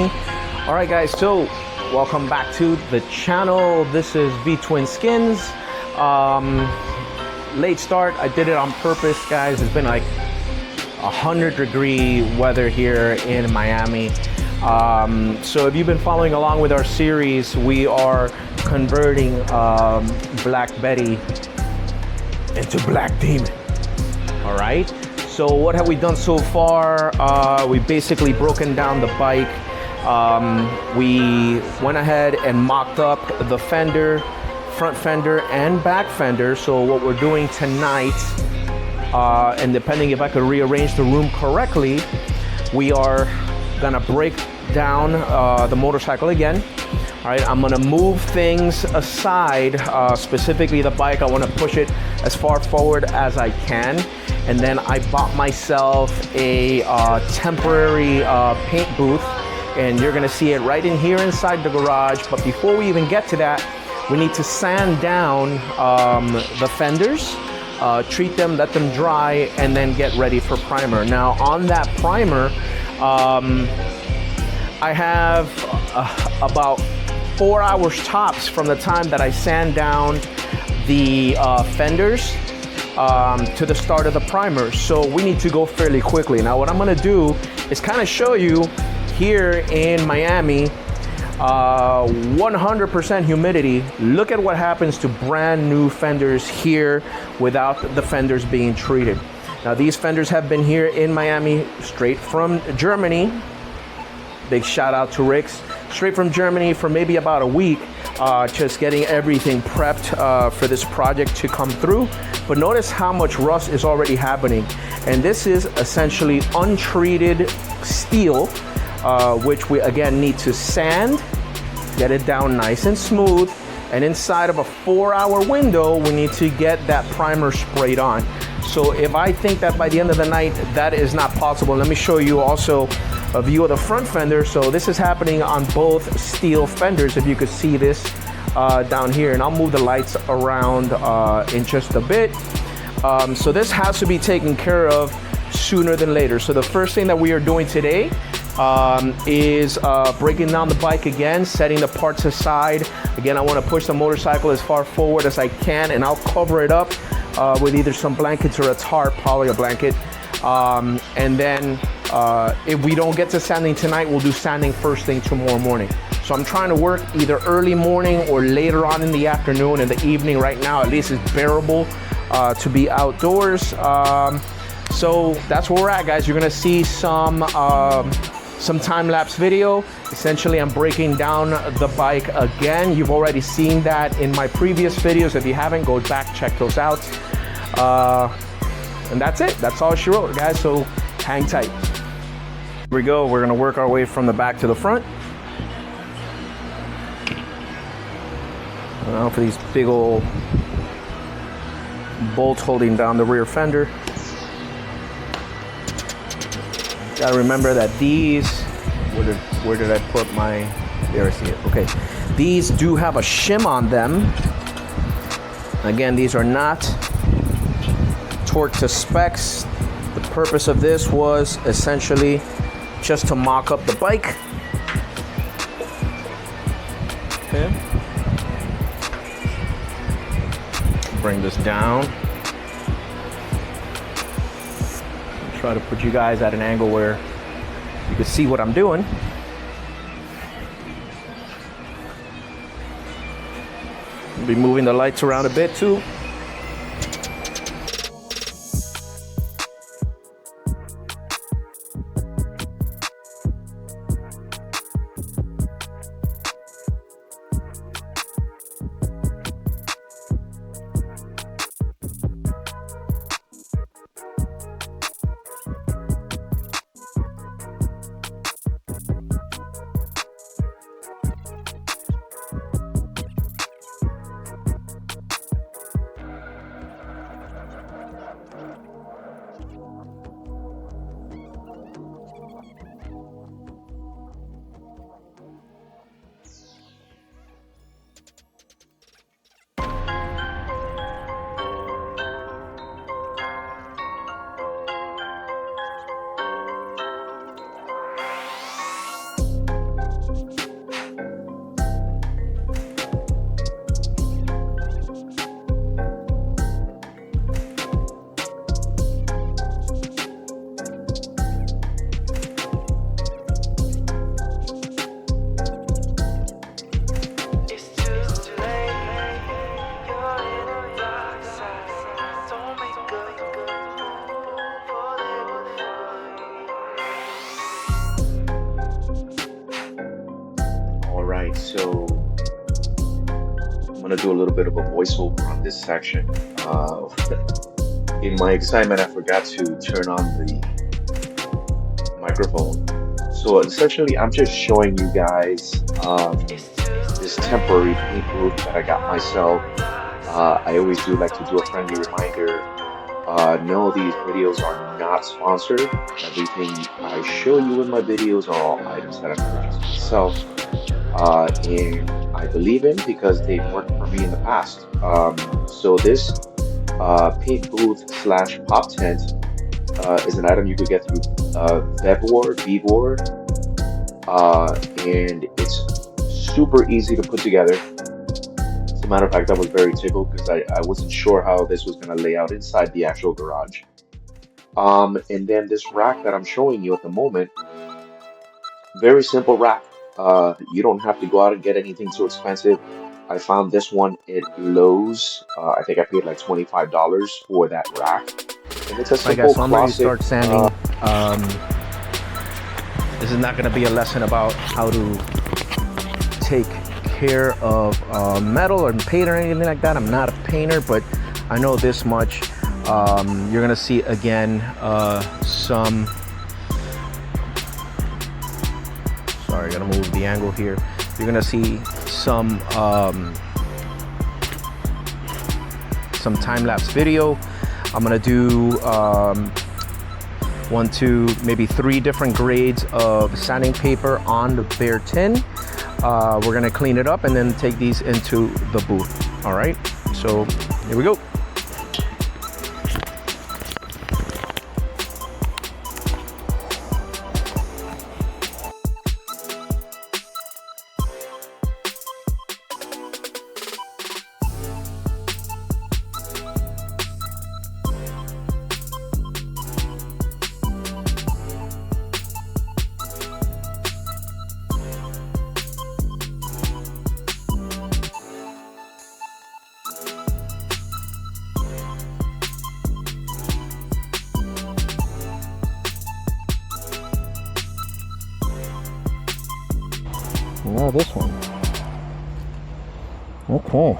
All right guys, so welcome back to the channel. This is V Twin Skins. Late start. I did it on purpose, guys. It's been like 100-degree weather here in Miami. So if you've been following along with our series, we are converting Black Betty into Black Demon. All right, so what have we done so far? We've basically broken down the bike. We went ahead and mocked up the fender, front fender and back fender. So what we're doing tonight, and depending if I could rearrange the room correctly, we are gonna break down the motorcycle again. All right, I'm gonna move things aside, specifically the bike. I wanna push it as far forward as I can. And then I bought myself a temporary paint booth, and you're gonna see it right in here inside the garage. But before we even get to that, we need to sand down the fenders, treat them, let them dry, and then get ready for primer. Now on that primer, I have about 4 hours tops from the time that I sand down the fenders to the start of the primer. So we need to go fairly quickly. Now what I'm gonna do is kind of show you here in Miami, 100% humidity. Look at what happens to brand new fenders here without the fenders being treated. Now these fenders have been here in Miami straight from Germany. Big shout out to Rick's, straight from Germany for maybe about a week, just getting everything prepped for this project to come through. But notice how much rust is already happening. And this is essentially untreated steel, which we again need to sand, get it down nice and smooth. And inside of a 4-hour window, we need to get that primer sprayed on. So if I think that by the end of the night, that is not possible, let me show you also a view of the front fender. So this is happening on both steel fenders, if you could see this down here. And I'll move the lights around in just a bit. So this has to be taken care of sooner than later. So the first thing that we are doing today is breaking down the bike again, setting the parts aside. Again, I want to push the motorcycle as far forward as I can, and I'll cover it up with either some blankets or a tarp, probably a blanket. And then if we don't get to sanding tonight, we'll do sanding first thing tomorrow morning. So I'm trying to work either early morning or later on in the afternoon. In the evening right now, at least it's bearable to be outdoors. So that's where we're at, guys. You're gonna see some time-lapse video. Essentially, I'm breaking down the bike again. You've already seen that in my previous videos. If you haven't, go back, check those out. And that's it. That's all she wrote, guys. So hang tight. Here we go. We're gonna work our way from the back to the front. Now for these big old bolts holding down the rear fender. Gotta remember that these, where did I put my, there I see it, okay. These do have a shim on them. Again, these are not torqued to specs. The purpose of this was essentially just to mock up the bike. Okay. Bring this down. Try to put you guys at an angle where you can see what I'm doing. I'll be moving the lights around a bit too. right, so I'm gonna do a little bit of a voiceover on this section. In my excitement, I forgot to turn on the microphone. So essentially, I'm just showing you guys this temporary paint booth that I got myself. I always do like to do a friendly reminder. No, these videos are not sponsored. Everything I show you in my videos are all items that I've purchased myself, and I believe in because they've worked for me in the past. So this paint booth slash pop tent is an item you could get through Vevor, and it's super easy to put together. As a matter of fact, I was very tickled because I wasn't sure how this was going to lay out inside the actual garage. And then this rack that I'm showing you at the moment, very simple rack. You don't have to go out and get anything too expensive. I found this one at Lowe's. I think I paid like $25 for that rack. And it's a Alright guys, simple so I'm ready to classic. start sanding. This is not going to be a lesson about how to take care of metal or paint or anything like that. I'm not a painter, but I know this much. You're going to see again some... Sorry, I got to move the angle here. You're going to see some time-lapse video. I'm going to do 1, 2, maybe 3 different grades of sanding paper on the bare tin. We're gonna clean it up and then take these into the booth. All right, so here we go. Now this one. Okay.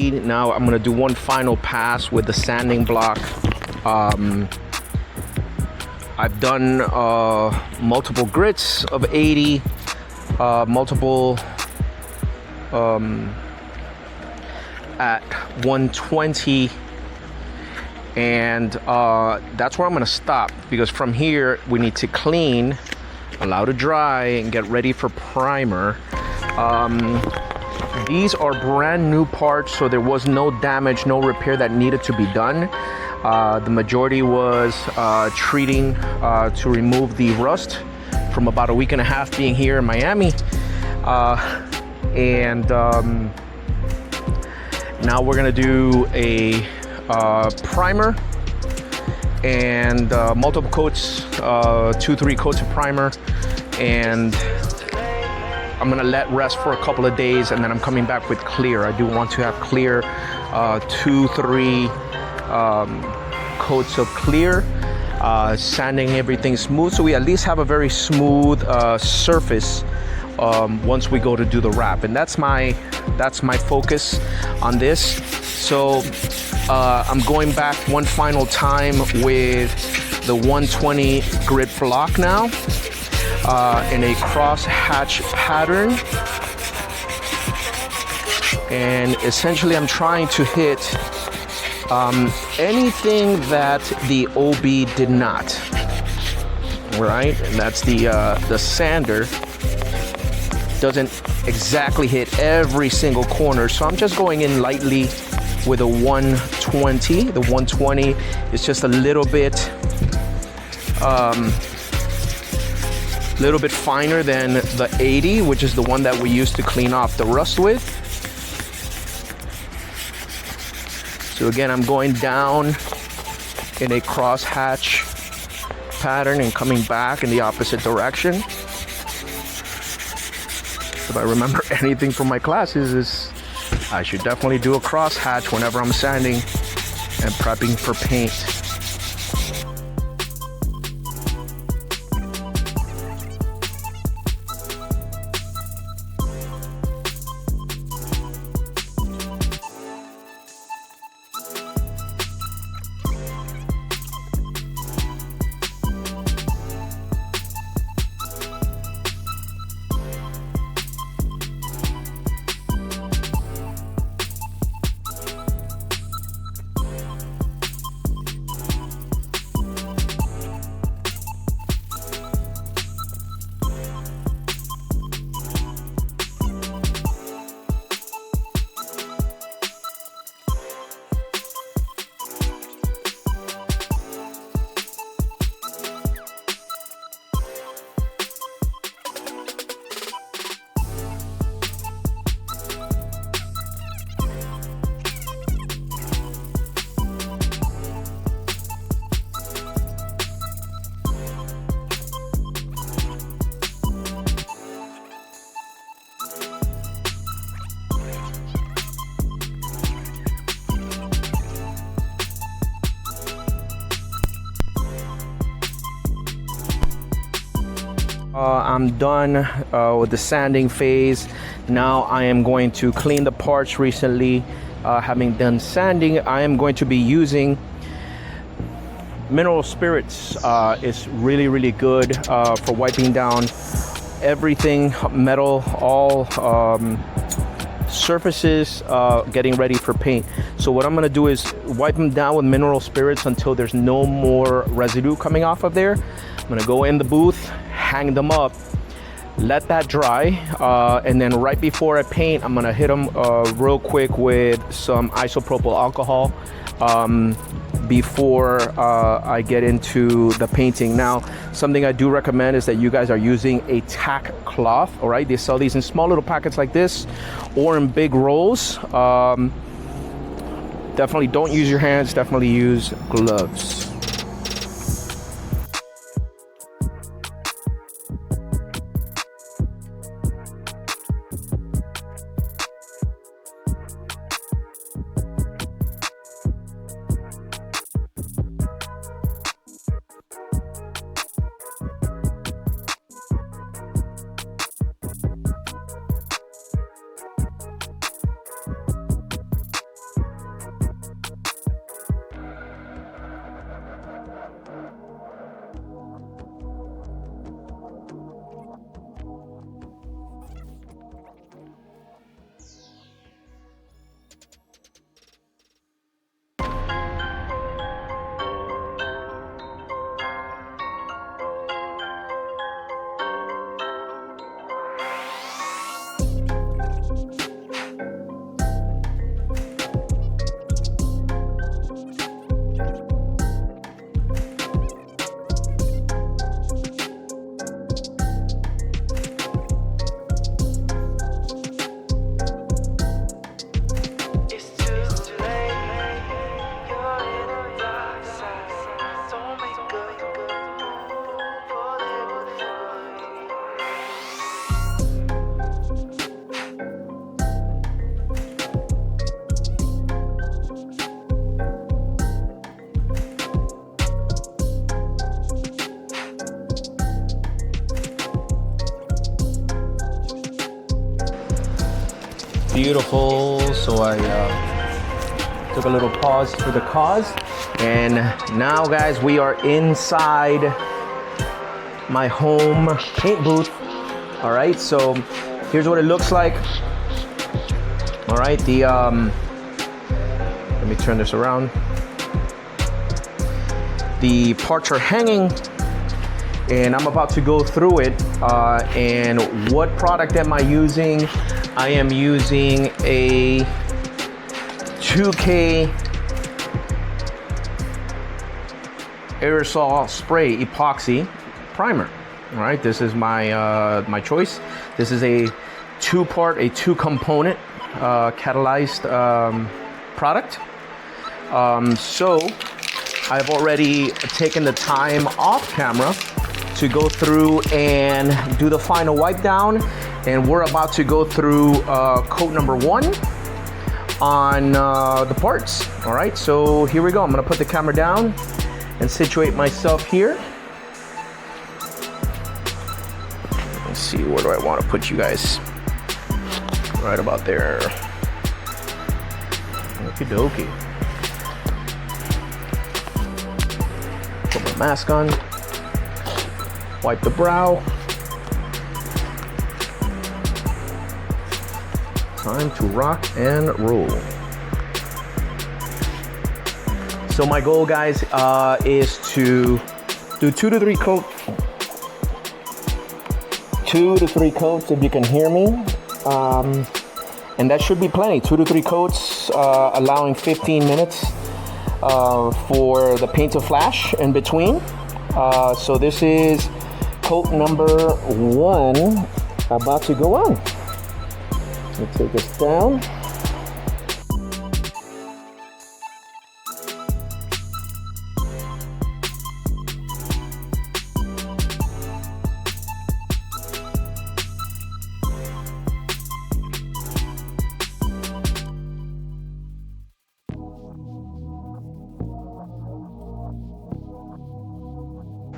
Now I'm gonna do one final pass with the sanding block. I've done multiple grits of 80, multiple at 120, and that's where I'm gonna stop, because from here we need to clean, allow to dry, and get ready for primer. These are brand new parts, so there was no damage, no repair that needed to be done. The majority was treating to remove the rust from about a week and a half being here in Miami. Now we're gonna do a primer and multiple coats, 2-3 coats of primer, and I'm gonna let rest for a couple of days, and then I'm coming back with clear. I do want to have clear, 2-3 coats of clear, sanding everything smooth, so we at least have a very smooth surface once we go to do the wrap. And that's my focus on this. So I'm going back one final time with the 120 grit block now in a cross hatch pattern. And essentially I'm trying to hit anything that the OB did not, right? And that's the sander doesn't exactly hit every single corner. So I'm just going in lightly with a 120. The 120 is just a little bit finer than the 80, which is the one that we used to clean off the rust with. So again, I'm going down in a cross hatch pattern and coming back in the opposite direction. If I remember anything from my classes, is I should definitely do a cross hatch whenever I'm sanding and prepping for paint. I'm done with the sanding phase. Now I am going to clean the parts recently. Having done sanding, I am going to be using mineral spirits. It's really good for wiping down everything, metal, all surfaces, getting ready for paint. So what I'm gonna do is wipe them down with mineral spirits until there's no more residue coming off of there. I'm gonna go in the booth, hang them up, let that dry, and then right before I paint, I'm gonna hit them real quick with some isopropyl alcohol before I get into the painting. Now, something I do recommend is that you guys are using a tack cloth, all right? They sell these in small little packets like this or in big rolls. Definitely don't use your hands, definitely use gloves. Beautiful. So I Took a little pause for the cause. And now, guys, we are inside my home paint booth. All right, so here's what it looks like. All right, let me turn this around. The parts are hanging, and I'm about to go through it. And what product am I using? I am using a 2K aerosol spray epoxy primer. All right, this is my my choice. This is a two-component catalyzed product. So I've already taken the time off camera to go through and do the final wipe down, and we're about to go through coat number 1 on the parts. All right, so here we go. I'm gonna put the camera down and situate myself here. Let's see, where do I want to put you guys? Right about there. Okie dokie. Put my mask on. Wipe the brow. Time to rock and roll. So my goal, guys, is to do 2 to 3 coats. 2 to 3 coats, if you can hear me. And that should be plenty. 2 to 3 coats, allowing 15 minutes for the paint to flash in between. So this is coat number 1 about to go on. Let me take this down.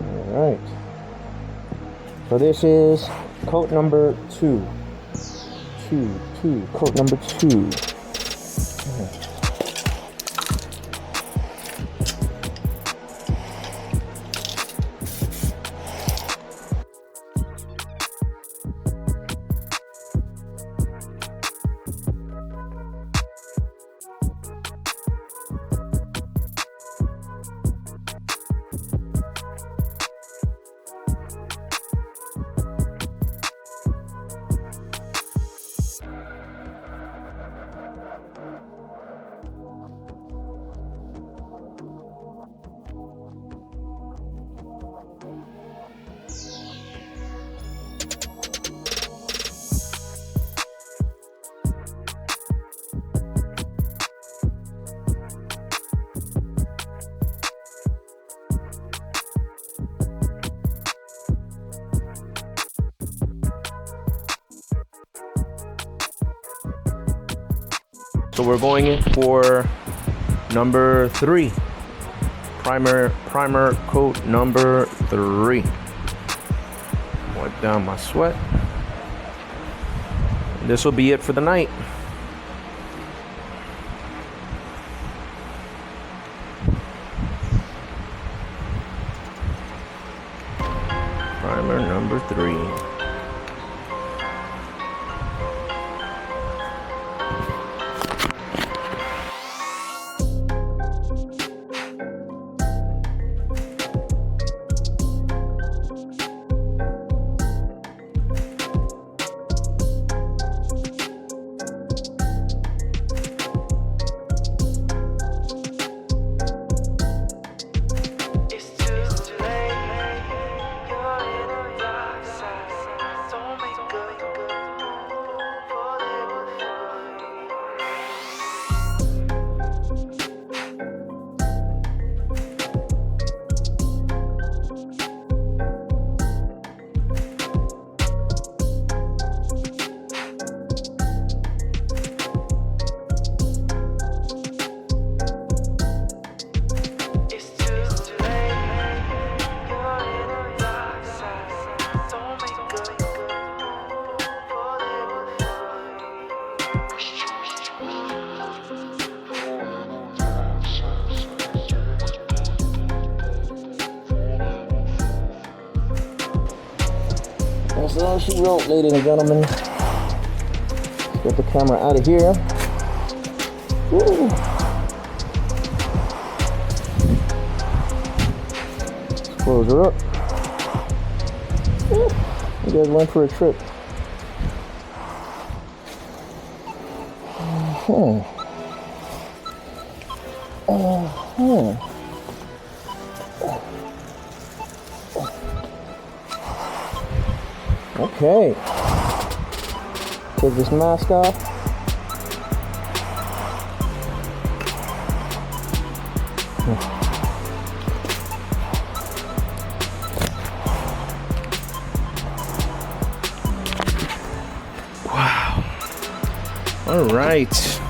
All right. So this is coat number 2. Coat number 2. So we're going in for number 3. Primer coat number 3. Wipe down my sweat. This will be it for the night. Primer number 3. So she wrote, ladies and gentlemen. Let's get the camera out of here. Woo. Close her up. You guys went for a trip. Okay. Take this mask off. Wow. All right.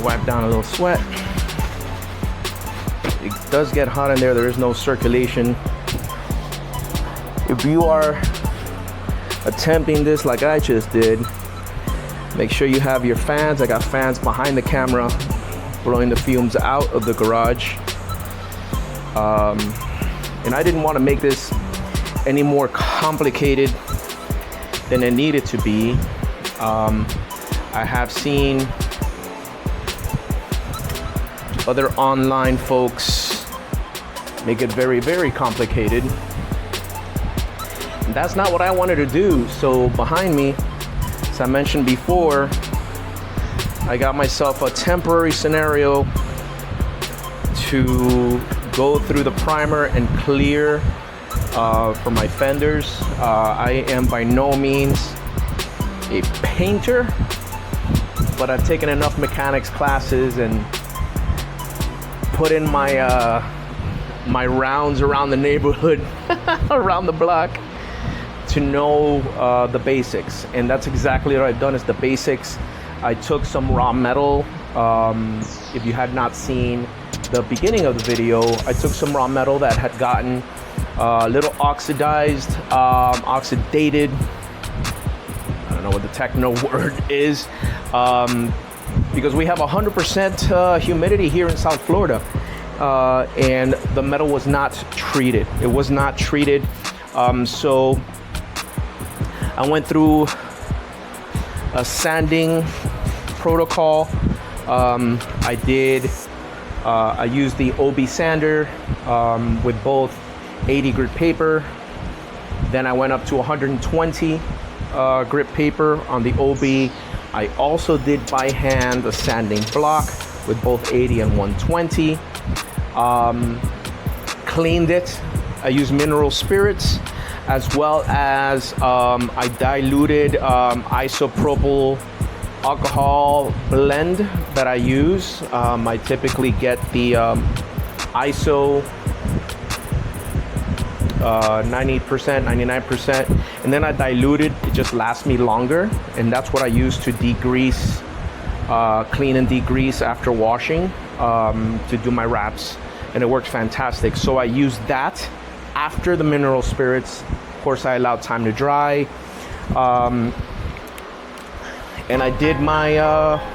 Wipe down a little sweat. It does get hot in there. There is no circulation. If you are attempting this like I just did, make sure you have your fans. I got fans behind the camera blowing the fumes out of the garage. And I didn't want to make this any more complicated than it needed to be. I have seen other online folks make it very, very complicated. And that's not what I wanted to do. So behind me, as I mentioned before, I got myself a temporary scenario to go through the primer and clear for my fenders. I am by no means a painter, but I've taken enough mechanics classes and put in my my rounds around the neighborhood, around the block, to know the basics. And that's exactly what I've done, is the basics. I took some raw metal. If you had not seen the beginning of the video, I took some raw metal that had gotten a little oxidized, oxidated. I don't know what the techno word is, because we have 100% humidity here in South Florida, and the metal was not treated. It was not treated. So I went through a sanding protocol. I used the OB sander with both 80 grit paper. Then I went up to 120 grit paper on the OB. I also did by hand a sanding block with both 80 and 120. Cleaned it. I used mineral spirits, as well as I diluted isopropyl alcohol blend that I use. I typically get the ISO 90%, 99%, and then I dilute it. It just lasts me longer, and that's what I use to degrease, clean and degrease after washing, to do my wraps, and it works fantastic. So I use that after the mineral spirits. Of course, I allowed time to dry. And I did my,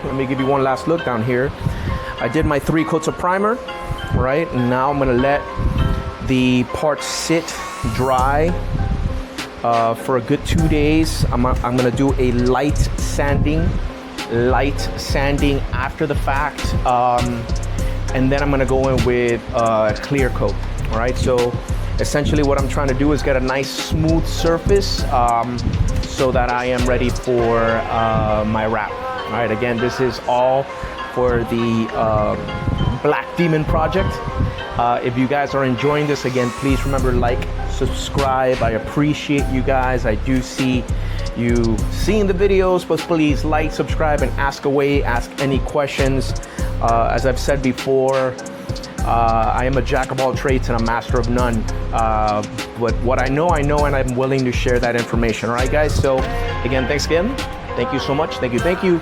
let me give you one last look down here. I did my 3 coats of primer, right? And now I'm gonna let the parts sit dry for a good 2 days. I'm gonna do a light sanding after the fact. And then I'm gonna go in with a clear coat, all right? So essentially what I'm trying to do is get a nice smooth surface so that I am ready for my wrap. All right, again, this is all for the Black Demon project. If you guys are enjoying this, again, please remember, like, subscribe. I appreciate you guys. I do see you seeing the videos, but please like, subscribe, and ask away. Ask any questions. As I've said before, I am a jack of all trades and a master of none. But what I know, and I'm willing to share that information. All right, guys? So again, thanks again. Thank you so much. Thank you.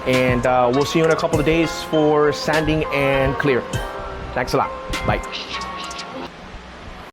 And we'll see you in a couple of days for sanding and clear. Thanks a lot. Bye.